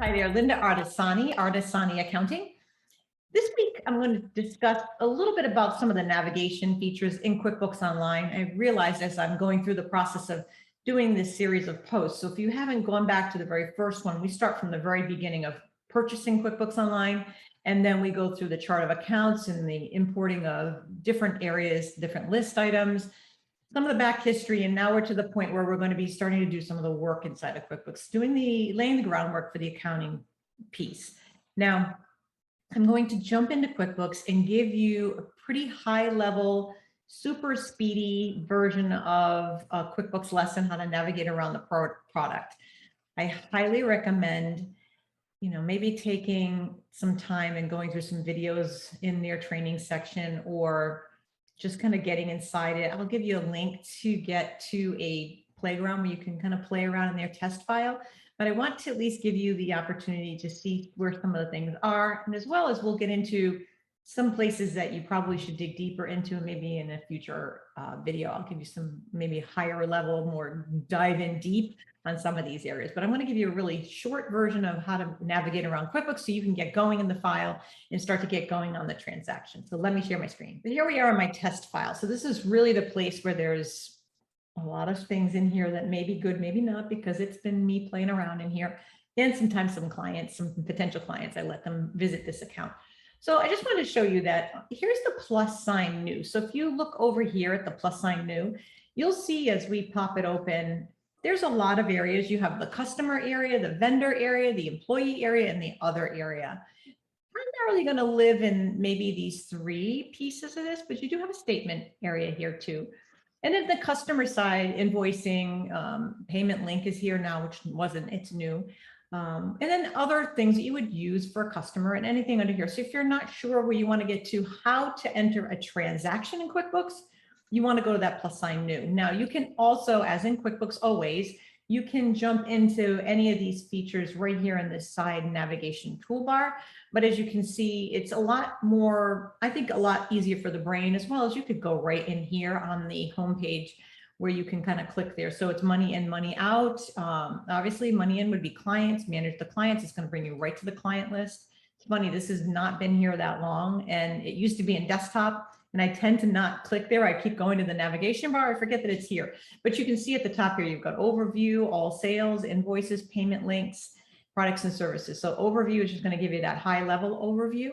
Hi there, Linda Artesani Accounting. This week, I'm going to discuss a little bit about some of the navigation features in QuickBooks Online. I realized as I'm going through the process of doing this series of posts. So if you haven't gone back to the very first one, we start from the very beginning of purchasing QuickBooks Online, and then we go through the chart of accounts and the importing of different areas, different list items, some of the back history, and now we're to the point where we're going to be starting to do some of the work inside of QuickBooks, laying the groundwork for the accounting piece. Now, I'm going to jump into QuickBooks and give you a pretty high level, super speedy version of a QuickBooks lesson, how to navigate around the product. I highly recommend, maybe taking some time and going through some videos in their training section, or just kind of getting inside it. I'll give you a link to get to a playground where you can kind of play around in their test file. But I want to at least give you the opportunity to see where some of the things are. And as well as we'll get into some places that you probably should dig deeper into, maybe in a future video. I'll give you some maybe higher level, more dive in deep on some of these areas. But I'm going to give you a really short version of how to navigate around QuickBooks so you can get going in the file and start to get going on the transaction. So let me share my screen. But here we are in my test file. So this is really the place where there's a lot of things in here that may be good, maybe not, because it's been me playing around in here. And sometimes some potential clients, I let them visit this account. So I just wanted to show you that here's the plus sign new. So if you look over here at the plus sign new, you'll see as we pop it open, there's a lot of areas. You have the customer area, the vendor area, the employee area, and the other area. Primarily going to live in maybe these three pieces of this, but you do have a statement area here too. And then the customer side, invoicing, payment link is here now, which wasn't, it's new. And then other things that you would use for a customer and anything under here. So if you're not sure where you want to get to how to enter a transaction in QuickBooks, you want to go to that plus sign new. Now you can also, as in QuickBooks always, you can jump into any of these features right here in this side navigation toolbar. But as you can see, it's a lot more, I think a lot easier for the brain, as well as you could go right in here on the home page where you can kind of click there. So it's money in, money out. Obviously money in would be clients, manage the clients. It's going to bring you right to the client list. It's funny, this has not been here that long, and it used to be in desktop. And I tend to not click there. I keep going to the navigation bar. I forget that it's here. But you can see at the top here, you've got overview, all sales, invoices, payment links, products and services. So overview is just going to give you that high level overview.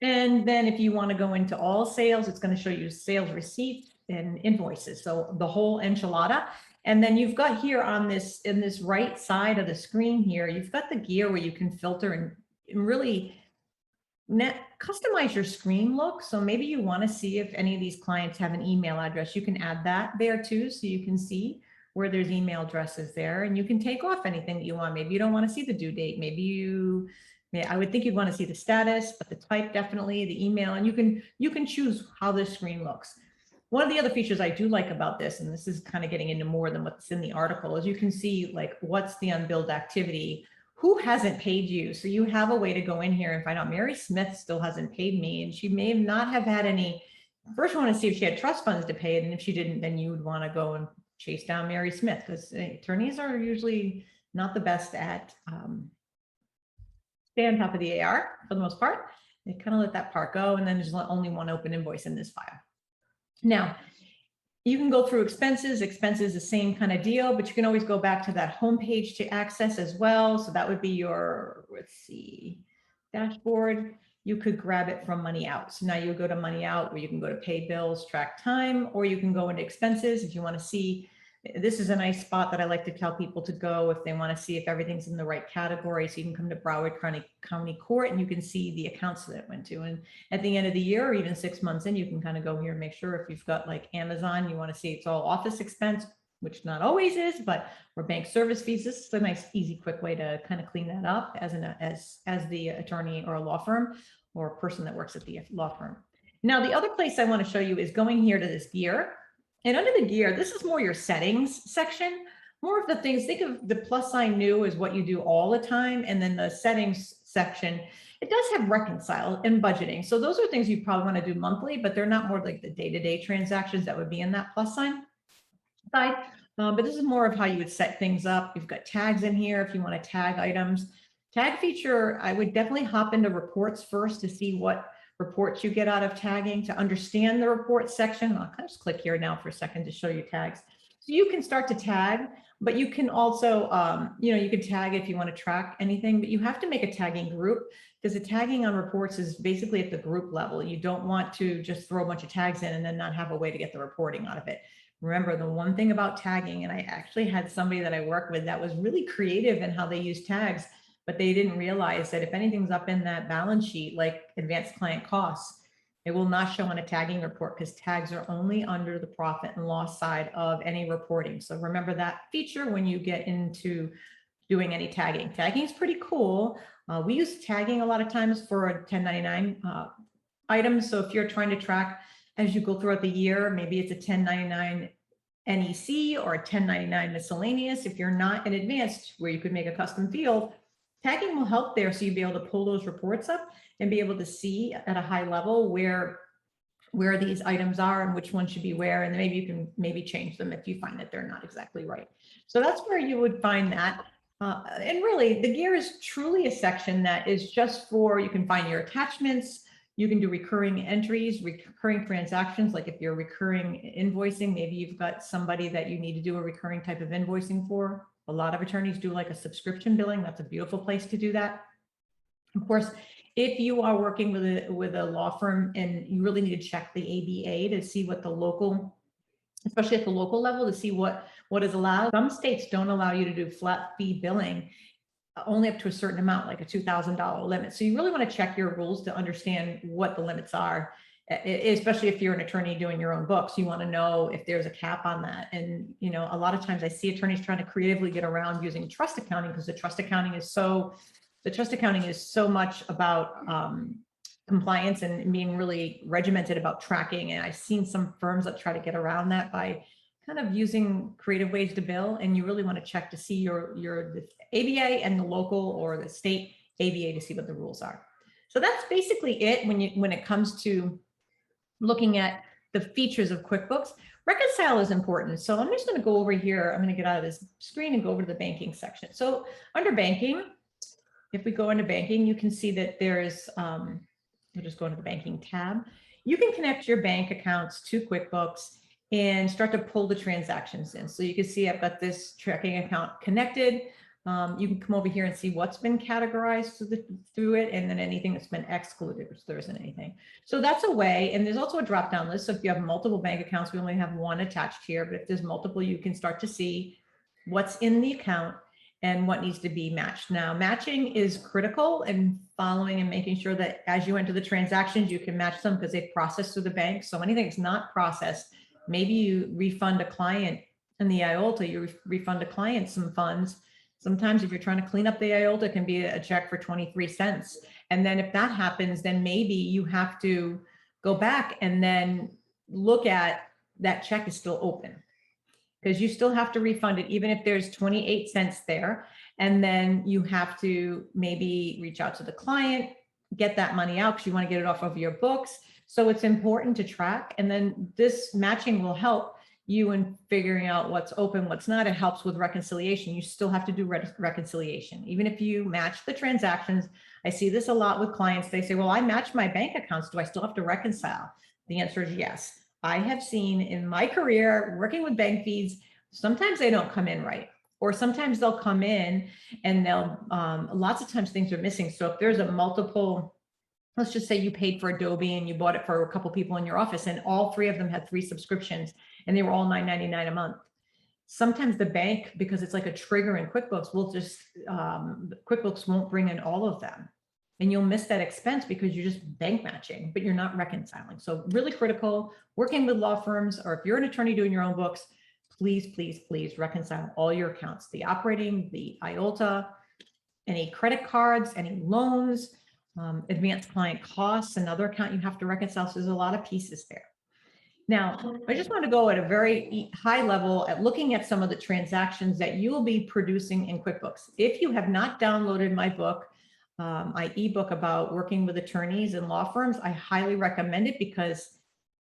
And then if you want to go into all sales, it's going to show you sales receipts and invoices. So the whole enchilada. And then you've got here on this, in this right side of the screen here, you've got the gear where you can filter and really customize your screen look. So maybe you want to see if any of these clients have an email address. You can add that there too, so you can see where there's email addresses there, and you can take off anything that you want. Maybe you don't want to see the due date. I would think you'd want to see the status, but the type definitely, the email, and you can choose how this screen looks. One of the other features I do like about this, and this is kind of getting into more than what's in the article, is you can see like what's the unbilled activity. Who hasn't paid you? So you have a way to go in here and find out Mary Smith still hasn't paid me, and she may not have had any. First, you want to see if she had trust funds to pay it, and if she didn't, then you would want to go and chase down Mary Smith, because attorneys are usually not the best at stay on top of the AR for the most part. They kind of let that part go, and then there's only one open invoice in this file. Now, you can go through expenses. Expenses, the same kind of deal, but you can always go back to that home page to access as well. So that would be your, let's see, dashboard. You could grab it from money out. So now you go to money out, where you can go to pay bills, track time, or you can go into expenses if you want to see. This is a nice spot that I like to tell people to go if they want to see if everything's in the right category. So you can come to Broward County Court and you can see the accounts that it went to. And at the end of the year, or even 6 months in, you can kind of go here and make sure if you've got like Amazon, you want to see it's all office expense, which not always is, but or bank service fees. This is a nice, easy, quick way to kind of clean that up as the attorney or a law firm or a person that works at the law firm. Now, the other place I want to show you is going here to this gear. And under the gear, this is more your settings section, more of the things. Think of the plus sign new as what you do all the time. And then the settings section, it does have reconcile and budgeting. So those are things you probably want to do monthly, but they're not more like the day-to-day transactions that would be in that plus sign side. But this is more of how you would set things up. You've got tags in here if you want to tag items. Tag feature, I would definitely hop into reports first to see what reports you get out of tagging to understand the report section. I'll kind of just click here now for a second to show you tags. So you can start to tag, but you can also, you can tag if you want to track anything, but you have to make a tagging group because the tagging on reports is basically at the group level. You don't want to just throw a bunch of tags in and then not have a way to get the reporting out of it. Remember, the one thing about tagging, and I actually had somebody that I work with that was really creative in how they use tags, but they didn't realize that if anything's up in that balance sheet, like advanced client costs, it will not show on a tagging report because tags are only under the profit and loss side of any reporting. So remember that feature when you get into doing any tagging. Tagging is pretty cool. We use tagging a lot of times for 1099 items. So if you're trying to track as you go throughout the year, maybe it's a 1099 NEC or a 1099 miscellaneous. If you're not in advanced where you could make a custom field, tagging will help there. So you'll be able to pull those reports up and be able to see at a high level where these items are and which one should be where, and maybe you can change them if you find that they're not exactly right. So that's where you would find that. And really, the gear is truly a section that is just for, you can find your attachments, you can do recurring entries, recurring transactions, like if you're recurring invoicing, maybe you've got somebody that you need to do a recurring type of invoicing for. A lot of attorneys do like a subscription billing. That's a beautiful place to do that. Of course, if you are working with a law firm and you really need to check the ABA to see what the local, especially at the local level, to see what is allowed. Some states don't allow you to do flat fee billing only up to a certain amount, like a $2,000 limit. So you really want to check your rules to understand what the limits are, especially if you're an attorney doing your own books. You want to know if there's a cap on that. And, a lot of times I see attorneys trying to creatively get around using trust accounting because the trust accounting is so much about compliance and being really regimented about tracking. And I've seen some firms that try to get around that by kind of using creative ways to bill, and you really want to check to see the ABA and the local or the state ABA to see what the rules are. So that's basically it when it comes to looking at the features of QuickBooks. Reconcile is important. So I'm just going to go over here. I'm going to get out of this screen and go over to the banking section. So under banking, if we go into banking, you can see that there's, we'll just go into the banking tab. You can connect your bank accounts to QuickBooks and start to pull the transactions in. So you can see I've got this checking account connected. You can come over here and see what's been categorized through it, and then anything that's been excluded, which there isn't anything. So that's a way. And there's also a drop-down list. So if you have multiple bank accounts, we only have one attached here, but if there's multiple, you can start to see what's in the account and what needs to be matched. Now, matching is critical in following and making sure that as you enter the transactions, you can match them because they've processed through the bank. So anything that's not processed, maybe you refund a client in the IOLTA, you refund a client some funds. Sometimes if you're trying to clean up the IOLTA, it can be a check for 23 cents. And then if that happens, then maybe you have to go back and then look at that check is still open, because you still have to refund it, even if there's 28 cents there. And then you have to maybe reach out to the client, get that money out because you want to get it off of your books. So it's important to track. And then this matching will help you in figuring out what's open, what's not. It helps with reconciliation. You still have to do reconciliation. Even if you match the transactions, I see this a lot with clients. They say, well, I match my bank accounts. Do I still have to reconcile? The answer is yes. I have seen in my career working with bank feeds, sometimes they don't come in right, or sometimes they'll come in and they'll, lots of times things are missing. So if there's a multiple, let's just say you paid for Adobe and you bought it for a couple people in your office and all three of them had 3 subscriptions and they were all $9.99 a month. Sometimes the bank, because it's like a trigger in QuickBooks, will just, QuickBooks won't bring in all of them. And you'll miss that expense because you're just bank matching, but you're not reconciling. So really critical, working with law firms, or if you're an attorney doing your own books, please, please, please reconcile all your accounts, the operating, the IOLTA, any credit cards, any loans, advanced client costs, another account you have to reconcile. So there's a lot of pieces there. Now, I just want to go at a very high level at looking at some of the transactions that you will be producing in QuickBooks. If you have not downloaded my book, my ebook about working with attorneys and law firms, I highly recommend it because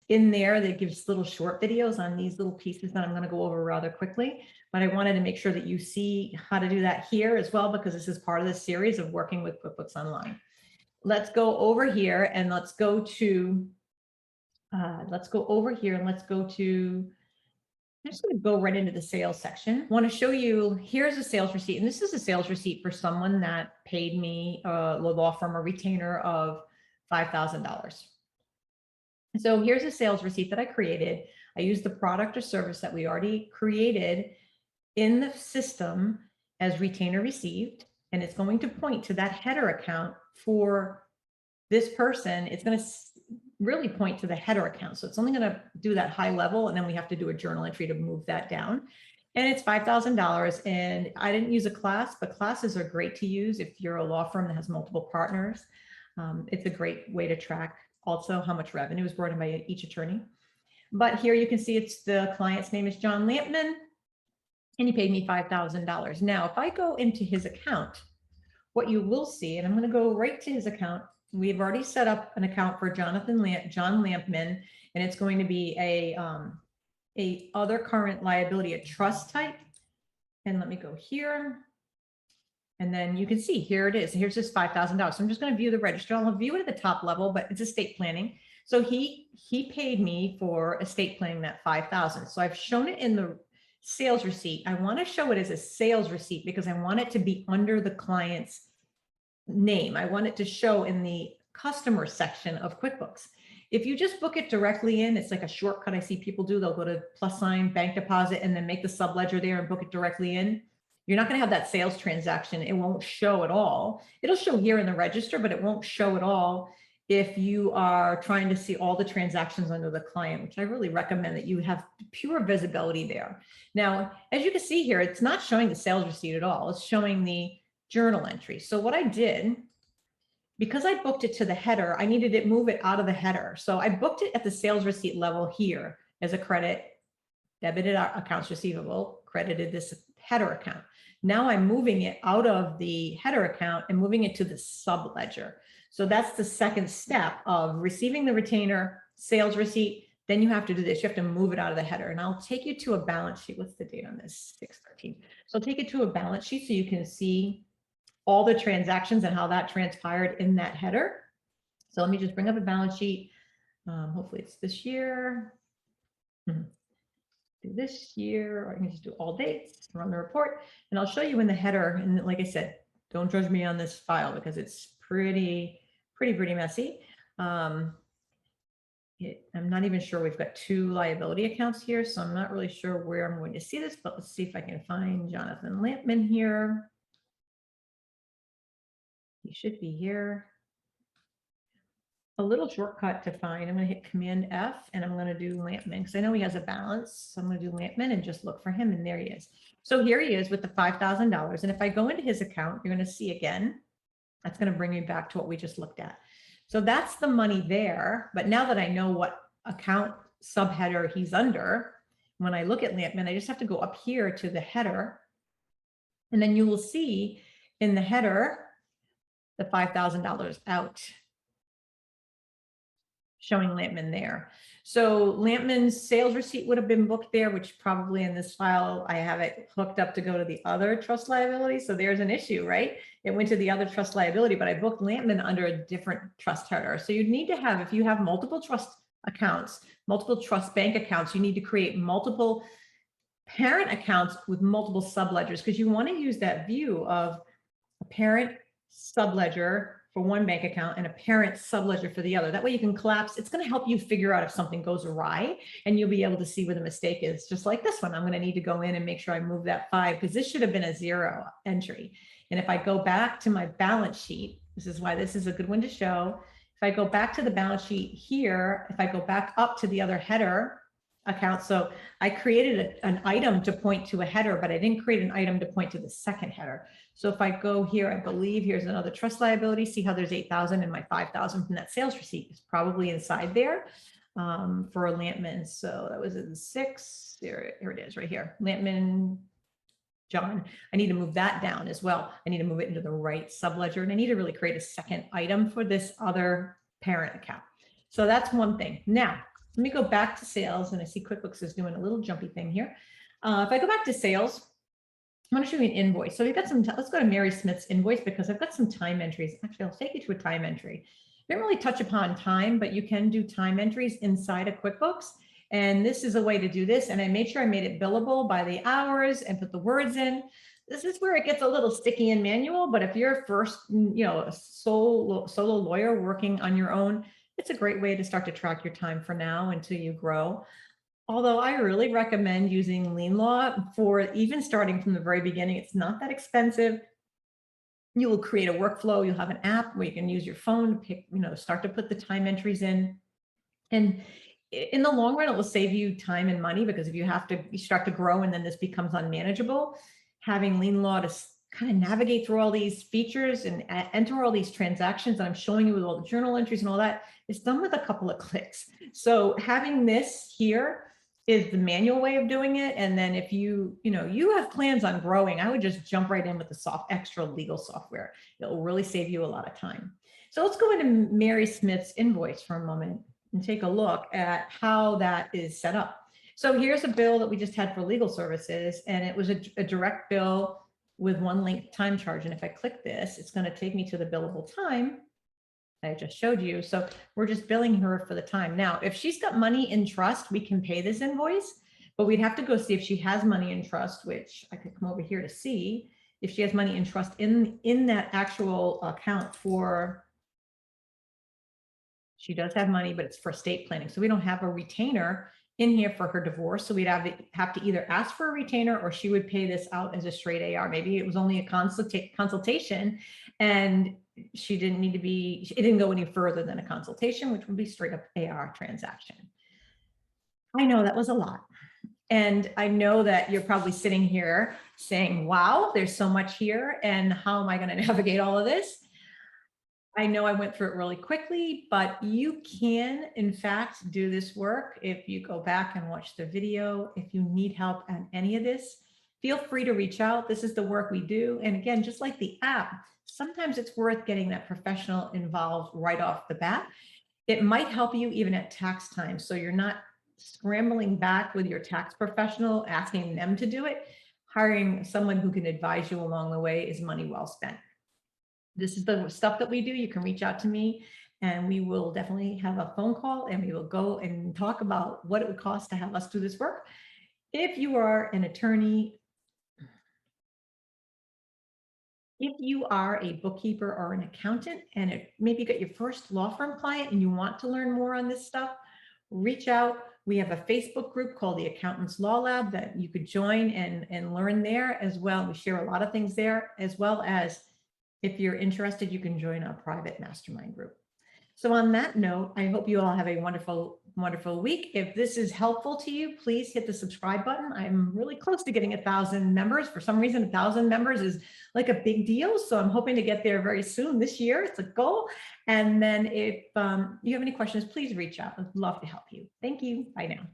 in there that gives little short videos on these little pieces that I'm going to go over rather quickly. But I wanted to make sure that you see how to do that here as well, because this is part of the series of working with QuickBooks Online. Let's go over here and let's go over here and let's go to, I'm just going to go right into the sales section. I want to show you, here's a sales receipt. And this is a sales receipt for someone that paid me, a law firm, a retainer of $5,000. So here's a sales receipt that I created. I used the product or service that we already created in the system as retainer received, and it's going to point to that header account for this person. It's going to really point to the header account. So it's only going to do that high level, and then we have to do a journal entry to move that down. And it's $5,000. And I didn't use a class, but classes are great to use if you're a law firm that has multiple partners. It's a great way to track also how much revenue is brought in by each attorney. But here you can see it's the client's name is John Lampman, and he paid me $5,000. Now, if I go into his account, what you will see, and I'm going to go right to his account. We've already set up an account for John Lampman, and it's going to be a other current liability, a trust type. And let me go here. And then you can see, here it is. Here's this $5,000. So I'm just going to view the register. I'll view it at the top level, but it's estate planning. So he paid me for estate planning that $5,000. So I've shown it in the sales receipt. I want to show it as a sales receipt because I want it to be under the client's name. I want it to show in the customer section of QuickBooks. If you just book it directly in, it's like a shortcut I see people do. They'll go to +, bank deposit, and then make the subledger there and book it directly in. You're not going to have that sales transaction. It won't show at all. It'll show here in the register, but it won't show at all if you are trying to see all the transactions under the client, which I really recommend that you have pure visibility there. Now, as you can see here, it's not showing the sales receipt at all. It's showing the journal entry. So what I did, because I booked it to the header, I needed to move it out of the header. So I booked it at the sales receipt level here as a credit, debited our accounts receivable, credited this header account. Now I'm moving it out of the header account and moving it to the subledger. So that's the second step of receiving the retainer, sales receipt. Then you have to do this. You have to move it out of the header. And I'll take you to a balance sheet. What's the date on this? 6/13. So I'll take you to a balance sheet so you can see all the transactions and how that transpired in that header. So let me just bring up a balance sheet. Hopefully it's this year. Do this year, or I can just do all dates, run the report, and I'll show you in the header. And like I said, don't judge me on this file because it's pretty messy. I'm not even sure we've got 2 liability accounts here, so I'm not really sure where I'm going to see this, but let's see if I can find Jonathan Lampman here. He should be here. A little shortcut to find, I'm going to hit Command F and I'm going to do Lampman because I know he has a balance. So I'm going to do Lampman and just look for him, and there he is. So here he is with the $5,000. And if I go into his account, you're going to see again, that's going to bring me back to what we just looked at. So that's the money there. But now that I know what account subheader he's under, when I look at Lampman, I just have to go up here to the header. And then you will see in the header, the $5,000 out, showing Lampman there. So Lampman's sales receipt would have been booked there, which probably in this file, I have it hooked up to go to the other trust liability. So there's an issue, right? It went to the other trust liability, but I booked Lampman under a different trust header. So you'd need to have, if you have multiple trust accounts, multiple trust bank accounts, you need to create multiple parent accounts with multiple subledgers, because you want to use that view of a parent subledger for one bank account and a parent subledger for the other. That way you can collapse. It's going to help you figure out if something goes awry, and you'll be able to see where the mistake is. Just like this one, I'm going to need to go in and make sure I move that 5 because this should have been a 0 entry. And if I go back to my balance sheet, this is why this is a good one to show. If I go back to the balance sheet here, if I go back up to the other header account, so I created an item to point to a header, but I didn't create an item to point to the second header. So if I go here, I believe here's another trust liability. See how there's 8,000 and my 5,000 from that sales receipt is probably inside there for a Lampman. So that was in 6. Here it is right here. Lampman John. I need to move that down as well. I need to move it into the right subledger, and I need to really create a second item for this other parent account. So that's one thing. Now, Let me go back to sales, and I see QuickBooks is doing a little jumpy thing here. If I go back to sales, I'm going to show you an invoice. So we've got some, let's go to Mary Smith's invoice because I've got some time entries. Actually, I'll take you to a time entry. I didn't really touch upon time, but you can do time entries inside of QuickBooks. And this is a way to do this. And I made sure I made it billable by the hours and put the words in. This is where it gets a little sticky and manual, but if you're first, a solo lawyer working on your own, it's a great way to start to track your time for now until you grow. Although I really recommend using Lean Law for even starting from the very beginning. It's not that expensive. You will create a workflow. You'll have an app where you can use your phone to pick, start to put the time entries in. And in the long run, it will save you time and money, because if you start to grow and then this becomes unmanageable, having Lean Law to kind of navigate through all these features and enter all these transactions that I'm showing you with all the journal entries and all that is done with a couple of clicks. So having this here is the manual way of doing it. And then if you have plans on growing, I would just jump right in with the extra legal software. It will really save you a lot of time. So let's go into Mary Smith's invoice for a moment and take a look at how that is set up. So here's a bill that we just had for legal services, and it was a direct bill with one link time charge. And if I click this, it's going to take me to the billable time I just showed you. So we're just billing her for the time. Now, if she's got money in trust, we can pay this invoice, but we'd have to go see if she has money in trust, which I could come over here to see if she has money in trust in that actual account for. She does have money, but it's for estate planning. So we don't have a retainer in here for her divorce. So we'd have to either ask for a retainer, or she would pay this out as a straight AR. Maybe it was only a consultation and it didn't go any further than a consultation, which would be straight up AR transaction. I know that was a lot. And I know that you're probably sitting here saying, wow, there's so much here. And how am I going to navigate all of this? I know I went through it really quickly, but you can, in fact, do this work. If you go back and watch the video, if you need help on any of this, feel free to reach out. This is the work we do. And again, just like the app, sometimes it's worth getting that professional involved right off the bat. It might help you even at tax time. So you're not scrambling back with your tax professional, asking them to do it. Hiring someone who can advise you along the way is money well spent. This is the stuff that we do. You can reach out to me and we will definitely have a phone call and we will go and talk about what it would cost to have us do this work. If you are an attorney, if you are a bookkeeper or an accountant and maybe you got your first law firm client and you want to learn more on this stuff, reach out. We have a Facebook group called the Accountants Law Lab that you could join and learn there as well. We share a lot of things there, as well as if you're interested, you can join our private mastermind group. So on that note, I hope you all have a wonderful, wonderful week. If this is helpful to you, please hit the subscribe button. I'm really close to getting 1,000 members. For some reason, 1,000 members is like a big deal. So I'm hoping to get there very soon this year. It's a goal. And then if you have any questions, please reach out. I'd love to help you. Thank you. Bye now.